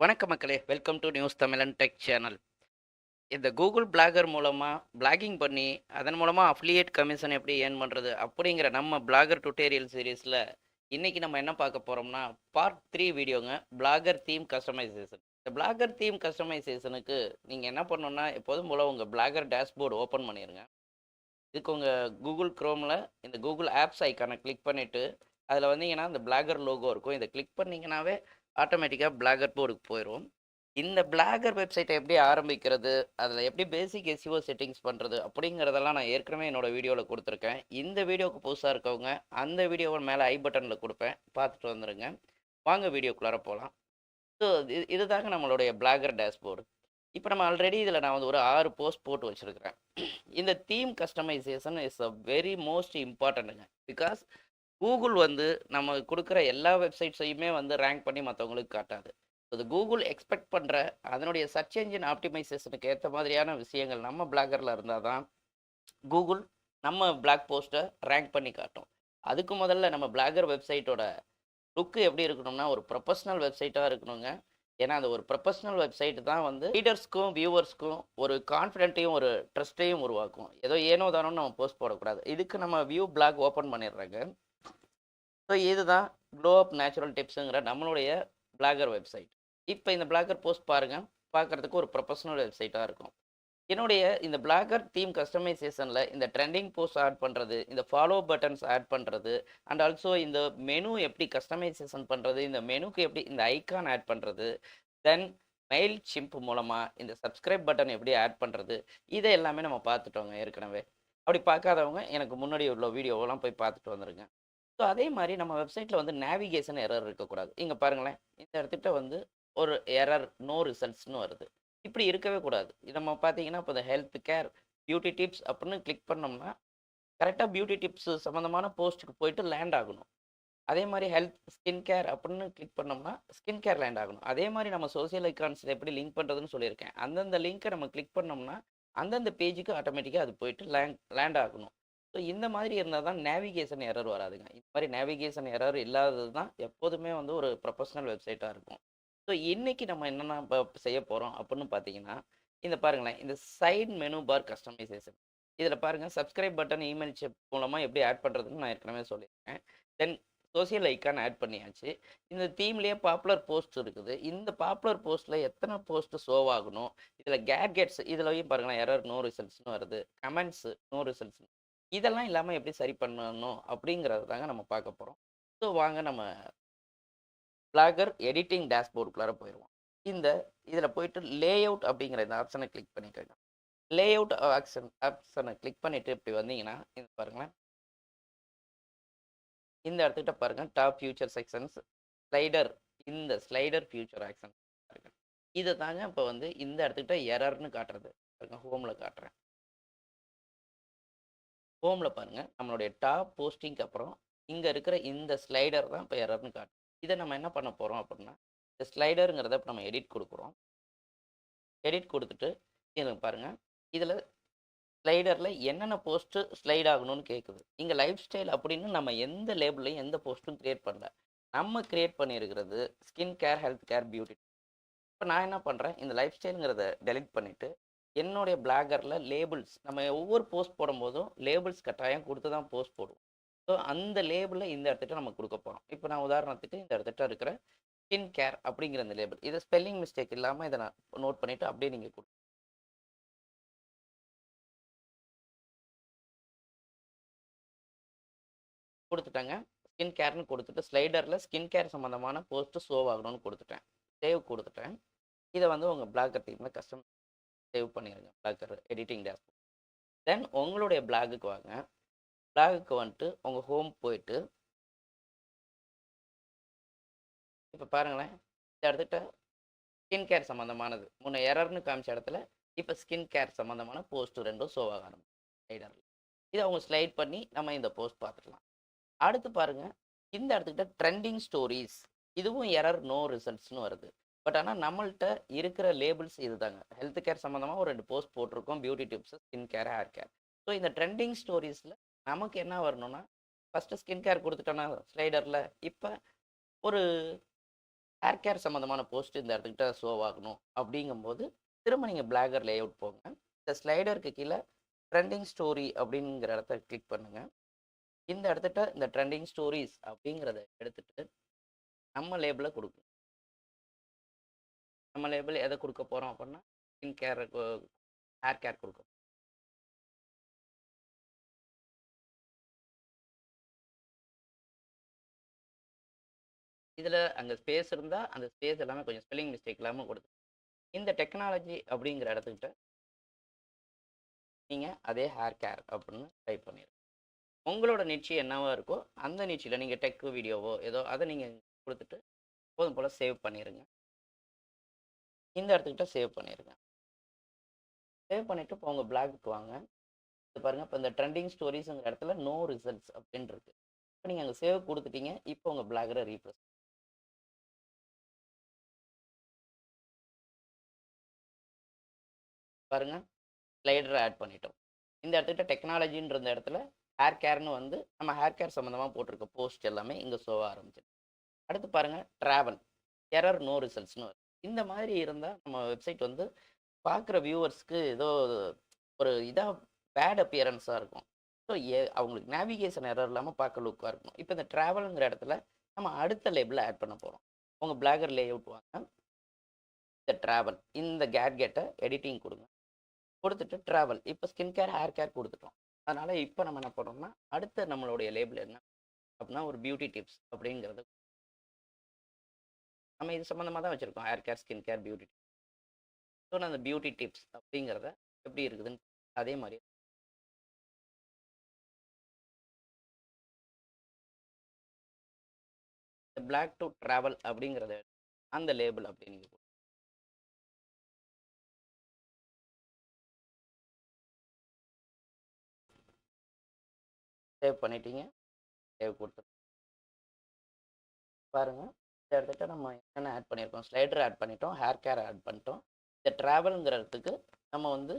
வணக்கம் மக்களே! Welcome to news தமிழன் டெக் சேனல். இந்த கூகுள் பிளாகர் மூலமா பிளாகிங் பண்ணி, அதன் மூலமா அஃபிலியேட் கமிஷன் எப்படி ஏர்ன் பண்றது? அப்படிங்கிற நம்ம பிளாகர் டுட்டோரியல் சீரிஸ்ல இன்னைக்கு நம்ம என்ன பார்க்க போறோம்னா, பார்ட் 3 வீடியோங்க. Blogger theme customization. இந்த பிளாகர் தீம் கஸ்டமைசேஷனுக்கு நீங்க என்ன பண்ணணும்னா, எப்போதும் போல உங்க பிளாகர் டேஷ்போர்ட் ஓப்பன் பண்ணிருங்க. இதுக்கு உங்க கூகுள் குரோம்ல இந்த கூகுள் ஆப்ஸ் ஐகான கிளிக் பண்ணிட்டு, அதில வந்தீங்கன்னா, இந்த பிளாகர் லோகோ இருக்கும். இத கிளிக் பண்ணீங்கனாவே ஆட்டோமேட்டிக்கா பிளாகர் போர்டுக்கு போயிரும். இந்த பிளாகர் வெப்சைட்ட எப்படி ஆரம்பிக்கிறது? அதில எப்படி பேசிக் எஸ்இஓ செட்டிங்ஸ் பண்றது? அப்படிங்கிறதெல்லாம் நான் ஏற்கனவே என்னோட வீடியோல குடுத்துருக்கேன். இந்த வீடியோக்கு புதுசா இருக்கவங்க, அந்த வீடியோவ மேல ஐ பட்டன்ல குடுப்பேன். பார்த்துட்டு வந்துருங்க. வாங்க வீடியோக்குள்ளார போலாம். ஸோ இதுதாங்க நம்மளுடைய பிளாகர் டேஷ்போர்டு. இப்ப நம்ம ஆல்ரெடி இதில நான் வந்து ஒரு 6 போஸ்ட் போட்டு வச்சிருக்கிறேன். இந்த theme customization is a very most இம்பார்ட்டன்ட்ங்க. பிகாஸ் கூகுள் வந்து நம்ம குடுக்குற எல்லா வெப்சைட்ஸையுமே வந்து ரேங்க் பண்ணி மத்தவங்களுக்கு காட்டாது. அது கூகுள் எக்ஸ்பெக்ட் பண்ற அதனுடைய சர்ச் என்ஜின் ஆப்டிமைசேஷனுக்கு ஏத்த மாதிரியான விஷயங்கள் நம்ம பிளாகர்ல இருந்தா தான் கூகுள் நம்ம பிளாக் போஸ்ட்ட ரேங்க் பண்ணி காட்டும். அதுக்கு முதல்ல நம்ம பிளாகர் வெப்சைட்டோட லுக் எப்படி இருக்கணும்னா, ஒரு ப்ரொஃபஷனல் வெப்சைட்டா இருக்கணுங்க. ஏன்னா, அது ஒரு ப்ரொஃபஷனல் வெப்சைட் தான் வந்து ரீடர்ஸ்க்கும், வியூவர்ஸ்க்கும் ஒரு கான்ஃபிடென்ட்டையும், ஒரு ட்ரஸ்ட்டையும் உருவாக்கும். ஏதோ ஏனோ தானோன்னு நம்ம போஸ்ட் போடக்கூடாது. இதுக்கு நம்ம வியூ பிளாக் ஓப்பன் பண்ணிடுறேங்க. ஸோ இதுதான் க்ளோ அப் நேச்சுரல் டிப்ஸுங்கிற நம்மளுடைய பிளாகர் வெப்சைட். இப்போ இந்த பிளாகர் போஸ்ட் பாருங்க. பார்க்கறதுக்கு ஒரு ப்ரொஃபஷனல் வெப்சைட்டா இருக்கும். என்னுடைய இந்த பிளாகர் தீம் கஸ்டமைசேஷன்ல இந்த ட்ரெண்டிங் போஸ்ட் ஆட் பண்றது, இந்த ஃபாலோ பட்டன்ஸ் ஆட் பண்றது, அண்ட் ஆல்சோ இந்த மெனு எப்படி கஸ்டமைசேஷன் பண்றது, இந்த மெனுக்கு எப்படி இந்த ஐகான் ஆட் பண்றது, தென் மெயில் சிம்ப் மூலமா இந்த சப்ஸ்கிரைப் பட்டன் எப்படி ஆட் பண்றது, இதை எல்லாமே நம்ம பார்த்துட்டோங்க ஏற்கனவே. அப்படி பார்க்காதவங்க எனக்கு முன்னாடி உள்ள வீடியோவெல்லாம் போய் பார்த்துட்டு வந்துருங்க. ஸோ அதே மாரி நம்ம வெப்சைட்ல வந்து நேவிகேஷன் எரர் இருக்கக்கூடாது. இங்க பாருங்களேன். இந்த இடத்துட்ட வந்து ஒரு எரர், நோ ரிசல்ட்ஸ்ன்னு வருது. இப்படி இருக்கவே கூடாது. இது நம்ம பார்த்தீங்கன்னா, இப்ப இந்த ஹெல்த் கேர், பியூட்டி டிப்ஸ் அப்படின்னு கிளிக் பண்ணோம்னா, கரெக்ட்டா பியூட்டி டிப்ஸ் சம்மந்தமான போஸ்ட்டுக்கு போயிட்டு லேண்ட் ஆகணும். அதே மாரி ஹெல்த், ஸ்கின் கேர் அப்படின்னு கிளிக் பண்ணோம்னா, ஸ்கின் கேர் லேண்ட் ஆகணும். அதே மாரி நம்ம சோசியல் ஐகான்ஸ்ல எப்படி லிங்க் பண்றதுன்னு சொல்லியிருக்கேன். அந்தந்த லிங்க்க நம்ம கிளிக் பண்ணோம்னா, அந்தந்த பேஜுக்கு ஆட்டோமேட்டிக்கா அது போயிட்டு லேண்ட் ஆகணும். ஸோ இந்த மாதிரி இருந்தா தான் நேவிகேஷன் எரர் வராதுங்க. இந்த மாரி நேவிகேஷன் எரர் இல்லாதது தான் எப்போதுமே வந்து ஒரு ப்ரொஃபஷனல் வெப்சைட்டா இருக்கும். ஸோ இன்னைக்கு நம்ம என்னென்ன செய்ய போறோம் அப்படின்னு பார்த்தீங்கன்னா, இந்த பாருங்களேன். இந்த சைட் மெனு பார் கஸ்டமைசேஷன். இதில பாருங்க சப்ஸ்கிரைப் பட்டன், இமெயில் சிப் மூலமா எப்படி ஆட் பண்றதுன்னு நான் ஏற்கனவே சொல்லியிருக்கேன். தென் சோசியல் ஐகான் ஆட் பண்ணியாச்சு. இந்த தீம்லயே பாப்புலர் போஸ்ட் இருக்குது. இந்த பாப்புலர் போஸ்ட்ல எத்தன போஸ்ட் ஷோவ் ஆகணும். இதில கேட்ஜெட்ஸ் இதுலயும் பாருங்களேன் எரர் நோ ரிசல்ட்ஸ்ன்னு வருது. Comments no results. இதெல்லாம் இல்லாம எப்படி சரி பண்ணணும் அப்படிங்கிறது தாங்க நம்ம பார்க்க போறோம். ஸோ வாங்க நம்ம பிளாகர் எடிட்டிங் டேஷ்போர்டுக்குள்ளார போயிருவோம். இந்த இதில போயிட்டு லேஅவுட் அப்படிங்கிற இந்த ஆப்ஷன கிளிக் பண்ணிக்கோங்க. லேஅவுட் ஆப்ஷன கிளிக் பண்ணிட்டு இப்படி வந்தீங்கன்னா, இது பாருங்களேன். இந்த இடத்துக்கிட்ட பாருங்க டாப் ஃபியூச்சர் செக்ஷன்ஸ், ஸ்லைடர் இந்த ஸ்லைடர் ஃபியூச்சர் ஆக்ஷன் பாருங்க. இத தாங்க இப்ப வந்து இந்த இடத்துக்கிட்ட எரர்ன்னு காட்டுறது. பாருங்க ஹோம்ல காட்டுறேன். ஹோம்ல பாருங்க நம்மளுடைய டாப் போஸ்டிங்க்கு அப்புறம் இங்க இருக்கிற இந்த ஸ்லைடர் தான் இப்ப எரர்ன்னு காட்டும். இத நம்ம என்ன பண்ண போறோம் அப்படின்னா, இந்த ஸ்லைடர்ங்கிறத இப்ப நம்ம எடிட் குடுக்குறோம். எடிட் குடுத்துட்டு இத பாருங்க. இதுல ஸ்லைடர்ல என்னென்ன போஸ்ட் ஸ்லைட் ஆகணும்னு கேட்குது. இங்க லைஃப் ஸ்டைல் அப்படின்னு நம்ம எந்த லேபிள்லயும் எந்த போஸ்ட்டும் கிரியேட் பண்ணல. நம்ம கிரியேட் பண்ணியிருக்கிறது skin care, health care, beauty. இப்ப நான் என்ன பண்றேன், இந்த லைஃப் ஸ்டைல்ங்கிறத டெலீட் பண்ணிட்டு, என்னுடைய பிளாகர்ல லேபிள்ஸ் நம்ம ஒவ்வொரு போஸ்ட் போடும்போதும் லேபிள்ஸ் கட்டாயம் குடுத்து தான் போஸ்ட் போடுவோம். ஸோ அந்த லேபிள இந்த இடத்துட்ட நம்ம குடுக்க போறோம். இப்ப நான் உதாரணத்துக்கு இந்த இடத்துட்ட இருக்கிற ஸ்கின் கேர் அப்படிங்கிற இந்த லேபிள். இத ஸ்பெல்லிங் மிஸ்டேக் இல்லாம இத நான் நோட் பண்ணிட்டு அப்படியே நீங்க குடுத்துட்டேங்க. ஸ்கின் கேர்ன்னு குடுத்துட்டு, ஸ்லைடர்ல ஸ்கின் கேர் சம்மந்தமான போஸ்ட் ஷோவ் ஆகணும்னு குடுத்துட்டேன். சேவ் குடுத்துட்டேன். இத வந்து உங்க பிளாகர் தீம்ல சேவ் பண்ணிருங்க. Blogger editing dashboard. தென் உங்களுடைய பிளாகுக்கு வாங்க. பிளாகுக்கு வந்துட்டு உங்க ஹோம் போயிட்டு, இப்ப பாருங்களேன். இந்த இடத்துட்ட ஸ்கின் கேர் சம்மந்தமானது. முன்ன எரர்ன்னு காமிச்ச இடத்துல, இப்ப ஸ்கின் கேர் சம்மந்தமான போஸ்ட் 2ம் ஷோவ் ஆக ஆரம்பிக்கும். ஸ்லைடர்ல. இத அவங்க ஸ்லைட் பண்ணி நம்ம இந்த போஸ்ட் பார்த்துக்கலாம். அடுத்து பாருங்க, இந்த இடத்துக்கிட்ட ட்ரெண்டிங் ஸ்டோரீஸ் இதுவும் எரர் நோ ரிசல்ட்ஸ்ன்னு வருது. பட் ஆனா நம்மள்ட்ட இருக்கிற லேபிள்ஸ் இதுதாங்க. ஹெல்த் கேர் சம்மந்தமா ஒரு 2 போஸ்ட் போட்டிருக்கோம். Beauty tips, skin care, hair care. So இந்த ட்ரெண்டிங் ஸ்டோரீஸ்ல நமக்கு என்ன வரணும்னா, ஃபர்ஸ்ட் ஸ்கின் கேர் குடுத்துட்டோம்னா ஸ்லைடர்ல, இப்ப ஒரு ஹேர் கேர் சம்மந்தமான போஸ்ட் இந்த இடத்துக்கிட்ட ஷோ ஆகணும் அப்படிங்கும்போது திரும்ப நீங்கள் பிளாகர் லேஅவுட் போங்க. இந்த ஸ்லைடருக்கு கீழே ட்ரெண்டிங் ஸ்டோரி அப்படிங்கிற இடத்த கிளிக் பண்ணுங்கள். இந்த இடத்துட்ட இந்த ட்ரெண்டிங் ஸ்டோரிஸ் அப்படிங்கிறத எடுத்துட்டு நம்ம லேபிளை கொடுக்கணும். நம்ம லேபிள் எதை கொடுக்க போகிறோம் அப்படின்னா ஸ்கின் கேர், ஹேர் கேர் கொடுக்க. இதில் அங்கே ஸ்பேஸ் இருந்தால் அந்த ஸ்பேஸ் எல்லாமே கொஞ்சம் ஸ்பெல்லிங் மிஸ்டேக் இல்லாமல் கொடுத்து இந்த டெக்னாலஜி அப்படிங்கிற இடத்துக்கிட்ட நீங்கள் அதே ஹேர் கேர் அப்படின்னு டைப் பண்ணிடுங்க. உங்களோட நிச்சி என்னவா இருக்கோ அந்த நிச்சியில் நீங்கள் டெக் வீடியோவோ ஏதோ அதை நீங்கள் கொடுத்துட்டு போதும் போல் சேவ் பண்ணிடுங்க. இந்த இடத்துக்கிட்ட சேவ் பண்ணிடுங்க. சேவ் பண்ணிவிட்டு இப்போ உங்கள் பிளாகுக்கு வாங்க. இது பாருங்கள், இப்போ இந்த ட்ரெண்டிங் ஸ்டோரிஸுங்கிற இடத்துல நோ ரிசல்ட்ஸ் அப்படின்னு இருக்கு. இப்போ நீங்கள் அங்கே சேவ் கொடுத்துட்டீங்க. இப்போ உங்கள் பிளாகரை ரீப்ரெஸ் பாருங்கள், ஸ்லைடரை ஆட் பண்ணிட்டோம். இந்த இடத்துக்கிட்ட டெக்னாலஜின்ற இந்த இடத்துல ஹேர் கேர்னு வந்து நம்ம ஹேர் கேர் சம்மந்தமாக போட்டிருக்க போஸ்ட் எல்லாமே இங்கே ஷோவாக ஆரம்பிச்சிடும். அடுத்து பாருங்கள், ட்ராவல் எரர் நோ ரிசல்ட்ஸ்னு வரும். இந்த மாதிரி இருந்தால் நம்ம வெப்சைட் வந்து பார்க்குற வியூவர்ஸ்க்கு ஏதோ ஒரு இதாக பேட் அப்பியரன்ஸாக இருக்கும். ஸோ அவங்களுக்கு நேவிகேஷன் எரர் இல்லாமல் பார்க்க லுக்காக இருக்கணும். இப்போ இந்த ட்ராவலுங்கிற இடத்துல நம்ம அடுத்த லேபிளில் ஆட் பண்ண போகிறோம். உங்கள் பிளாகர் லேஅவுட் வாங்க. இந்த ட்ராவல் இந்த கேட்கெட்டை எடிட்டிங் கொடுங்க. கொடுத்துட்டு ட்ராவல் இப்போ ஸ்கின் கேர் ஹேர் கேர் கொடுத்துட்டோம். அதனால் இப்போ நம்ம என்ன பண்ணுறோம்னா அடுத்த நம்மளுடைய லேபிள் என்ன அப்படின்னா ஒரு பியூட்டி டிப்ஸ் அப்படிங்கிறது நம்ம இது சம்மந்தமாக தான் வச்சுருக்கோம். Hair care, skin care, beauty. So நான் அந்த பியூட்டி டிப்ஸ் அப்படிங்கிறத எப்படி இருக்குதுன்னு அதே மாதிரி இந்த பிளாக் டு ட்ராவல் அப்படிங்கிறத அந்த லேபிள் அப்படின்னு சேவ் பண்ணிட்டீங்க. சேவ் கொடுத்து பாருங்கள், இந்த இடத்துக்கு நம்ம என்னென்ன ஆட் பண்ணியிருக்கோம். ஸ்லைடர் ஆட் பண்ணிட்டோம், ஹேர் கேர் ஆட் பண்ணிட்டோம். இந்த ட்ராவலுங்கிறதுக்கு நம்ம வந்து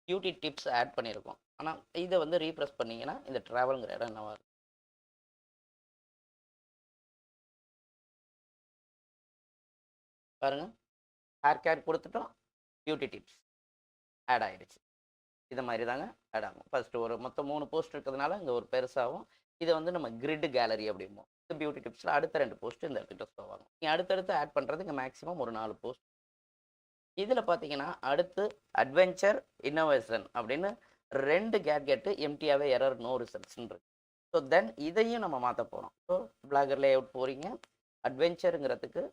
பியூட்டி டிப்ஸ் ஆட் பண்ணியிருக்கோம். ஆனால் இதை வந்து ரீப்ரெஸ் பண்ணிங்கன்னா இந்த ட்ராவலுங்கிற இடம் என்னவா இருக்கும் பாருங்கள். ஹேர் கேர் கொடுத்துட்டோம், பியூட்டி டிப்ஸ் ஆட் ஆகிடுச்சு. இது மாதிரி தாங்க ஆட் ஆகும். ஃபஸ்ட்டு ஒரு மொத்தம் 3 போஸ்ட் இருக்கிறதுனால இங்கே ஒரு பெருசாகும். இதை வந்து நம்ம கிரிட் கேலரி அப்படிம்போம். இந்த பியூட்டி டிப்ஸில் அடுத்த 2 போஸ்ட் இந்த இடத்துக்கிட்ட ஷோ ஆகும். நீங்கள் அடுத்தடுத்து ஆட் பண்ணுறது இங்கே மேக்ஸிமம் ஒரு 4 போஸ்ட். இதில் பார்த்தீங்கன்னா அடுத்து அட்வென்ச்சர், இன்னோவேஷன் அப்படின்னு 2 கேட்கெட்டு எம்டியாகவே எரர் நோ ரிசல்ட்ஸ்ன்னு இருக்கு. ஸோ தென் இதையும் நம்ம மாற்ற போகிறோம். ஸோ பிளாகர் லேஅவுட் போகிறீங்க. அட்வென்ச்சருங்கிறதுக்கு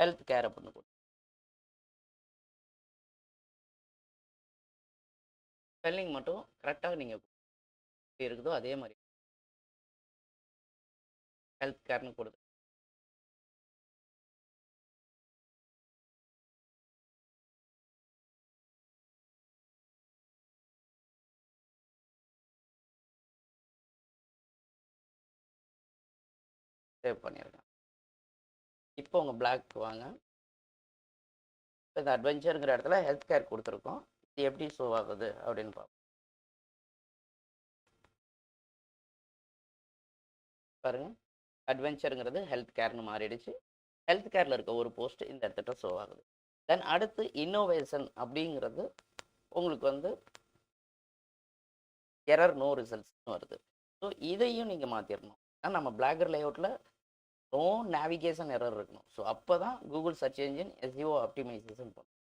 ஹெல்த் கேர் அப்படின்னு கொடுத்து ஸ்பெல்லிங் மட்டும் கரெக்டாக நீங்கள் இருக்குதோ அதே மாதிரி ஹெல்த் கேர்னு கொடுத்து சேவ் பண்ணியிருக்கேன். இப்போ உங்கள் பிளாக் வாங்க. இந்த அட்வென்ச்சருங்கிற இடத்துல ஹெல்த் கேர் கொடுத்துருக்கோம். இது எப்படி ஷோ ஆகுது அப்படின்னு பார்ப்போம். பாருங்கள், அட்வென்ச்சருங்கிறது ஹெல்த் கேர்னு மாறிடுச்சு. ஹெல்த் கேரில் இருக்க ஒரு போஸ்ட் இந்த இடத்துல ஷோ ஆகுது. தென் அடுத்து இன்னோவேஷன் அப்படிங்கிறது உங்களுக்கு வந்து எரர் நோ ரிசல்ட்ஸ்னு வருது. ஸோ இதையும் நீங்கள் மாற்றிடணும். ஆனால் நம்ம பிளாகர் லேஅவுட்டில் நோ நேவிகேஷன் எரர் இருக்கணும். ஸோ அப்போ தான் Google search engine SEO optimization பண்ணும்.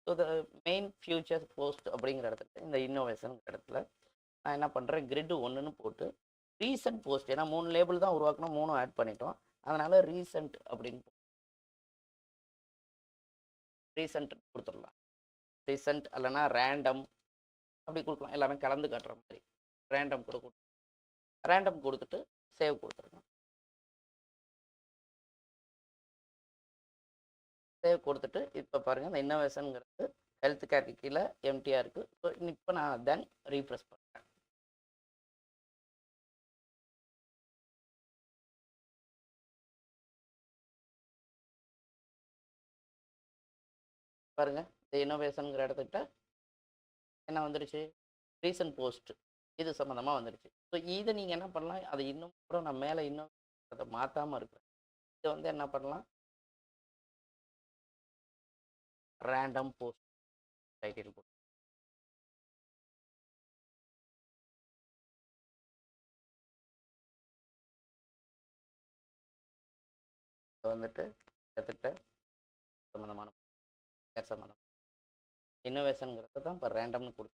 So the main feature post அப்படிங்கிற இடத்துல இந்த இன்னோவேஷன் இடத்துல நான் என்ன பண்ணுறேன், கிரிட் 1ன்னு போட்டு ரீசன்ட் போஸ்ட், ஏன்னா 3 லேபிள் தான் உருவாக்கணும், 3 ஆட் பண்ணிட்டோம். அதனால் ரீசன்ட் அப்படின்னு ரீசன்ட் கொடுத்துடலாம். ரீசன்ட் இல்லைனா ரேண்டம் அப்படி கொடுக்கலாம். எல்லாமே கலந்து காட்டுற மாதிரி ரேண்டம் கொடுக்கும். ரேண்டம் கொடுத்துட்டு சேவ் கொடுத்துருக்கோம். சேவ் கொடுத்துட்டு இப்போ பாருங்கள், இந்த இன்னோவேஷனுங்கிறது ஹெல்த் கேருக்கு கீழே எம்டியாக இருக்குது. ஸோ இப்போ நான் தென் ரீஃப்ரெஷ் பண்ணுறேன். பாருங்கள், இந்த இன்னோவேஷனுங்கிற இடத்துக்கிட்ட என்ன வந்துடுச்சு, ரீசன்ட் போஸ்ட் இது சம்மந்தமாக வந்துடுச்சு. ஸோ இதை நீங்கள் என்ன பண்ணலாம், அதை இன்னும் கூட நான் மேலே இன்னும் அதை மாற்றாமல் இருக்கிறேன். இதை வந்து என்ன பண்ணலாம், ரேண்டம் போஸ்ட் டைட்டில் போட்டு வந்துட்டு எடுத்துக்கிட்ட சம்மந்தமான சம்மந்தம் இன்னோவேஷனுங்கிறது தான் இப்போ ரேண்டம்னு கொடுத்து.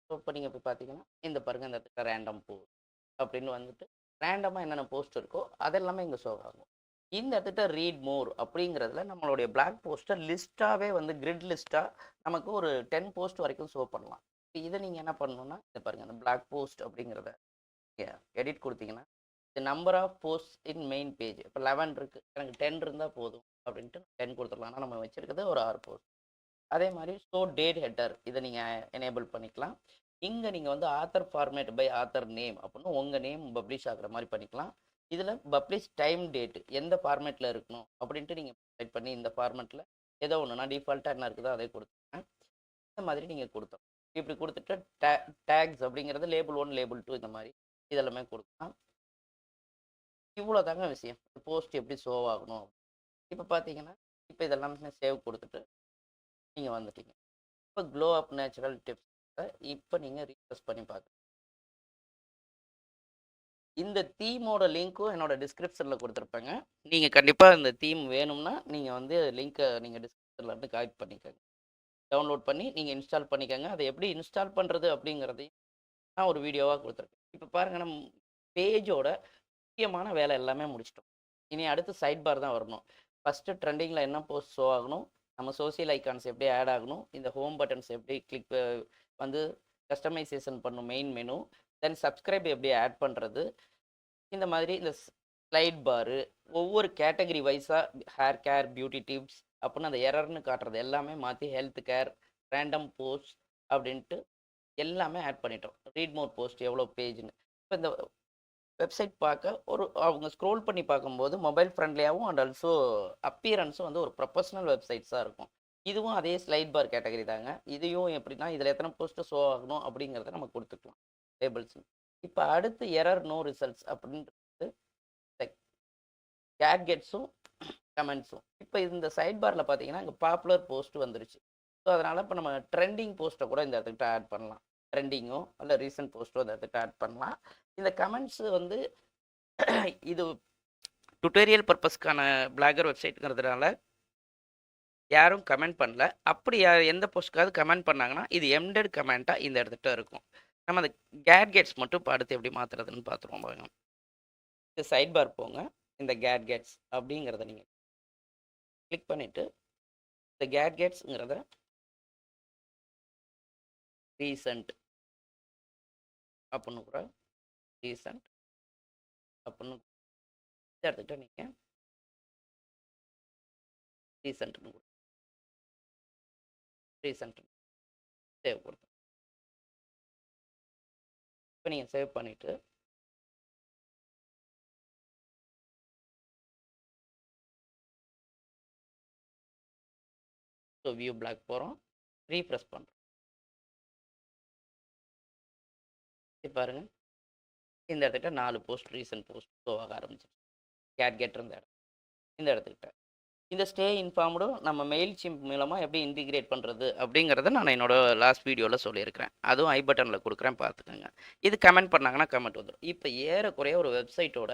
ஸோ இப்போ நீங்கள் இப்போ பார்த்தீங்கன்னா இந்த பாருங்க, இந்த இடத்துல ரேண்டம் போஸ்ட் அப்படின்னு வந்துட்டு ரேண்டமாக என்னென்ன போஸ்ட் இருக்கோ அதெல்லாமே இங்கே ஷோ ஆகும். இந்த இடத்துல ரீட் மோர் அப்படிங்கிறதுல நம்மளுடைய பிளாக் போஸ்ட்டை லிஸ்ட்டாகவே வந்து கிரிட் லிஸ்ட்டாக நமக்கு ஒரு 10 போஸ்ட் வரைக்கும் ஷோ பண்ணலாம். இப்போ இதை நீங்கள் என்ன பண்ணணும்னா இதை பாருங்கள், அந்த பிளாக் போஸ்ட் அப்படிங்கிறத எடிட் கொடுத்தீங்கன்னா இந்த number of post in main page இப்போ 11 இருக்குது, எனக்கு 10 இருந்தால் போதும் அப்படின்ட்டு 10 கொடுத்துடலாம். ஆனால் நம்ம வச்சுருக்கிறது ஒரு 6 போஸ்ட். அதே மாதிரி ஷோ டேட் ஹெட்டர் இதை நீங்கள் எனேபிள் பண்ணிக்கலாம். இங்கே நீங்கள் வந்து author format by author name அப்படின்னு உங்கள் நேம் பப்ளிஷ் ஆகிற மாதிரி பண்ணிக்கலாம். இதில் பப்ளிஷ் டைம் டேட் எந்த ஃபார்மேட்டில் இருக்கணும் அப்படின்ட்டு நீங்கள் செட் பண்ணி இந்த ஃபார்மேட்டில் ஏதோ ஒன்று நான் டிஃபால்ட்டாக என்ன இருக்குதோ அதை கொடுத்துருக்கேன். இந்த மாதிரி நீங்கள் கொடுத்தோம். இப்படி கொடுத்துட்டு டேக்ஸ் அப்படிங்கிறது லேபிள் 1 லேபிள் 2 இந்த மாதிரி இதெல்லாமே கொடுக்கலாம். இவ்வளோ தாங்க விஷயம். போஸ்ட் எப்படி ஷோ ஆகணும். இப்போ பார்த்தீங்கன்னா இப்போ இதெல்லாமே சேவ் கொடுத்துட்டு நீங்கள் வந்துட்டீங்க. இப்போ க்ளோ அப் நேச்சுரல் டிப்ஸை இப்போ நீங்கள் ரீஃப்ரெஷ் பண்ணி பார்க்குறீங்க. இந்த தீமோட லிங்க்கும் என்னோட டிஸ்கிரிப்ஷனில் கொடுத்துருப்பேங்க. நீங்கள் கண்டிப்பாக இந்த தீம் வேணும்னா நீங்கள் வந்து லிங்க்கை நீங்கள் டிஸ்கிரிப்ஷனில் இருந்து காப்பி பண்ணிக்கோங்க, டவுன்லோட் பண்ணி நீங்கள் இன்ஸ்டால் பண்ணிக்கோங்க. அதை எப்படி இன்ஸ்டால் பண்ணுறது அப்படிங்கிறதையும் நான் ஒரு வீடியோவாக கொடுத்துருக்கேன். இப்போ பாருங்கள், நம்ம பேஜோட முக்கியமான வேலை எல்லாமே முடிச்சிட்டோம். இனி அடுத்து சைட் பார் தான் வரணும். ஃபஸ்ட்டு ட்ரெண்டிங்கில் என்ன போஸ்ட் ஷோ ஆகணும், நம்ம சோசியல் ஐக்கான்ஸ் எப்படி ஆட் ஆகணும், இந்த ஹோம் பட்டன்ஸ் எப்படி கிளிக் வந்து கஸ்டமைசேஷன் பண்ணும் மெயின் மெனு, தென் சப்ஸ்கிரைப் எப்படி ஆட் பண்ணுறது, இந்த மாதிரி இந்த ஸ்லைட் பாரு ஒவ்வொரு கேட்டகரி வைஸாக ஹேர் கேர், பியூட்டி டிப்ஸ் அப்படின்னு அந்த எரர்னு காட்டுறது எல்லாமே மாற்றி ஹெல்த் கேர், ரேண்டம் போஸ்ட் அப்படின்ட்டு எல்லாமே ஆட் பண்ணிட்டோம். ரீட் மோர் போஸ்ட் எவ்வளோ பேஜ்னு. இப்போ இந்த வெப்சைட் பார்க்க அவங்க ஸ்க்ரோல் பண்ணி பார்க்கும்போது மொபைல் ஃப்ரெண்ட்லியாகவும் அண்ட் ஆல்சோ அப்பியரன்ஸும் வந்து ஒரு ப்ரொஃபஷனல் வெப்சைட்ஸாக இருக்கும். இதுவும் அதே ஸ்லைட் பார் கேட்டகரி தாங்க. இதையும் எப்படின்னா இதில் எத்தனை போஸ்ட்டு ஷோ ஆகணும் அப்படிங்கிறத நம்ம கொடுத்துக்கலாம் லேபிள்ஸ். இப்போ அடுத்து எரர் நோ ரிசல்ட்ஸ் அப்படின்றது கேட்கெட்ஸும் கமெண்ட்ஸும். இப்போ இந்த சைட் பாரில் பார்த்தீங்கன்னா இங்கே பாப்புலர் போஸ்ட் வந்துருச்சு. ஸோ அதனால் இப்போ நம்ம ட்ரெண்டிங் போஸ்ட்டை கூட இந்த இடத்துக்கிட்ட ஆட் பண்ணலாம். ட்ரெண்டிங்கோ இல்லை ரீசன்ட் போஸ்ட்டோ இந்த இடத்துக்கிட்ட ஆட் பண்ணலாம். இந்த கமெண்ட்ஸு வந்து இது டுட்டோரியல் பர்பஸ்க்கான பிளாகர் வெப்சைட்டுங்கிறதுனால யாரும் கமெண்ட் பண்ணல. அப்படி எந்த போஸ்ட்டுக்காவது கமெண்ட் பண்ணாங்கன்னா இது எம்டெட் கமெண்ட்டாக இந்த இடத்துக்கிட்ட இருக்கும். நம்ம அந்த கேட்கெட்ஸ் மட்டும் இப்போ அடுத்து எப்படி மாற்றுறதுன்னு பார்த்துருவோம் பாருங்க. இந்த சைட் பார் போங்க, இந்த கேட்கெட்ஸ் அப்படிங்கிறத நீங்கள் கிளிக் பண்ணிவிட்டு இந்த கேட்கெட்ஸுங்கிறத ரீசன்ட் அப்படின்னு கூட ரீசன்ட் அப்படின்னு எடுத்துக்கிட்ட நீங்கள் ரீசன்ட்னு கூட ரீசன்ட் சேவ் கொடுத்தோம். இப்போ நீங்கள் சேவ் பண்ணிவிட்டு ஸோ வியூ பிளாக் போகிறோம், ரீஃப்ரெஷ் பண்ணுறோம். இப்போ பாருங்க, இந்த இடத்துக்கிட்ட 4 போஸ்ட் ரீசன்ட் போஸ்ட் ஷோ ஆக ஆரம்பிச்சிருச்சு. கேட்கெட் இருந்த இடம் இந்த இடத்துக்கிட்ட. இந்த ஸ்டே இன்ஃபார்ம்டும் நம்ம மெயில் சிம் மூலமாக எப்படி இன்டிகிரேட் பண்ணுறது அப்படிங்கிறத நான் என்னோடய லாஸ்ட் வீடியோவில் சொல்லியிருக்கிறேன். அதுவும் ஐ பட்டனில் கொடுக்குறேன், பார்த்துக்கோங்க. இது கமெண்ட் பண்ணாங்கன்னா கமெண்ட் வந்துடும். இப்போ ஏறக்குறைய ஒரு வெப்சைட்டோட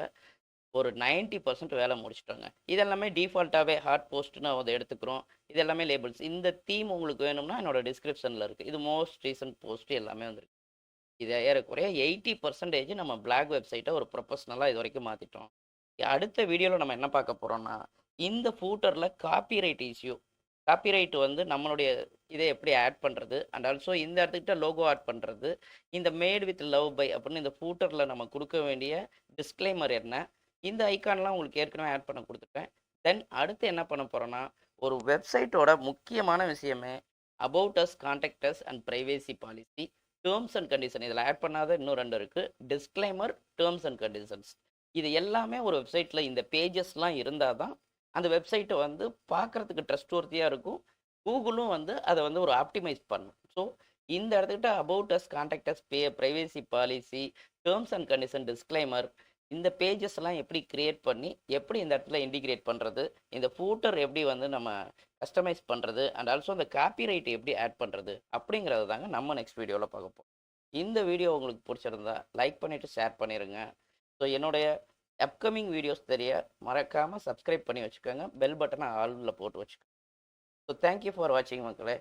ஒரு 90% வேலை முடிச்சிட்டோங்க. இதெல்லாமே டிஃபால்ட்டாகவே ஹாட் போஸ்ட்னு அதை எடுத்துக்கிறோம். இது எல்லாமே லேபிள்ஸ். இந்த தீம் உங்களுக்கு வேணும்னா என்னோடய டிஸ்கிரிப்ஷனில் இருக்குது. இது மோஸ்ட் ரீசன்ட் போஸ்ட் எல்லாமே வந்துருக்கு. இது ஏறக்குறைய 80% நம்ம பிளாக் வெப்சைட்டை ஒரு ப்ரொஃபஷ்னலாக இது வரைக்கும் மாற்றிட்டோம். அடுத்த வீடியோவில் நம்ம என்ன பார்க்க போகிறோம்னா இந்த ஃபூட்டரில் காப்பிரைட் இஷ்யூ, காப்பிரைட் வந்து நம்மளுடைய இதை எப்படி ஆட் பண்ணுறது அண்ட் ஆல்சோ இந்த இடத்துக்கிட்ட லோகோ ஆட் பண்ணுறது, இந்த மேட் வித் லவ் பை அப்படின்னு இந்த ஃபூட்டரில் நம்ம கொடுக்க வேண்டிய டிஸ்க்ளைமர் என்ன, இந்த ஐக்கான்லாம் உங்களுக்கு ஏற்கனவே ஆட் பண்ண கொடுத்துட்டேன். தென் அடுத்து என்ன பண்ண போகிறோன்னா ஒரு வெப்சைட்டோட முக்கியமான விஷயமே about us, contact us and privacy policy, terms and condition. இதில் ஆட் பண்ணாத இன்னும் 2 இருக்குது, டிஸ்க்ளைமர், டேர்ம்ஸ் அண்ட் கண்டிஷன்ஸ். இது எல்லாமே ஒரு வெப்சைட்டில் இந்த பேஜஸ்லாம் இருந்தால் தான் அந்த வெப்சைட்டை வந்து பார்க்குறதுக்கு ட்ரஸ்ட்வொர்த்தியாக இருக்கும். கூகுளும் வந்து அதை வந்து ஒரு ஆப்டிமைஸ் பண்ணும். ஸோ இந்த இடத்துக்கிட்ட about us, contact us, privacy policy, terms and condition, disclaimer, இந்த பேஜஸ்லாம் எப்படி கிரியேட் பண்ணி எப்படி இந்த இடத்துல இன்டிகிரேட் பண்ணுறது, இந்த ஃபூட்டர் எப்படி வந்து நம்ம கஸ்டமைஸ் பண்ணுறது, அண்ட் ஆல்சோ இந்த காப்பிரைட் எப்படி ஆட் பண்ணுறது அப்படிங்கிறது தாங்க நம்ம நெக்ஸ்ட் வீடியோவில் பார்க்க போகிறோம். இந்த வீடியோ உங்களுக்கு பிடிச்சிருந்தா லைக் பண்ணிவிட்டு ஷேர் பண்ணிடுங்க. ஸோ என்னுடைய அப்கமிங் வீடியோஸ் தெரிய மறக்காமல் சப்ஸ்கிரைப் பண்ணி வச்சுக்கோங்க. பெல் பட்டனை ஆல்ல போட்டு வச்சுக்கோங்க. ஸோ தேங்க்யூ ஃபார் வாட்சிங் மக்களே.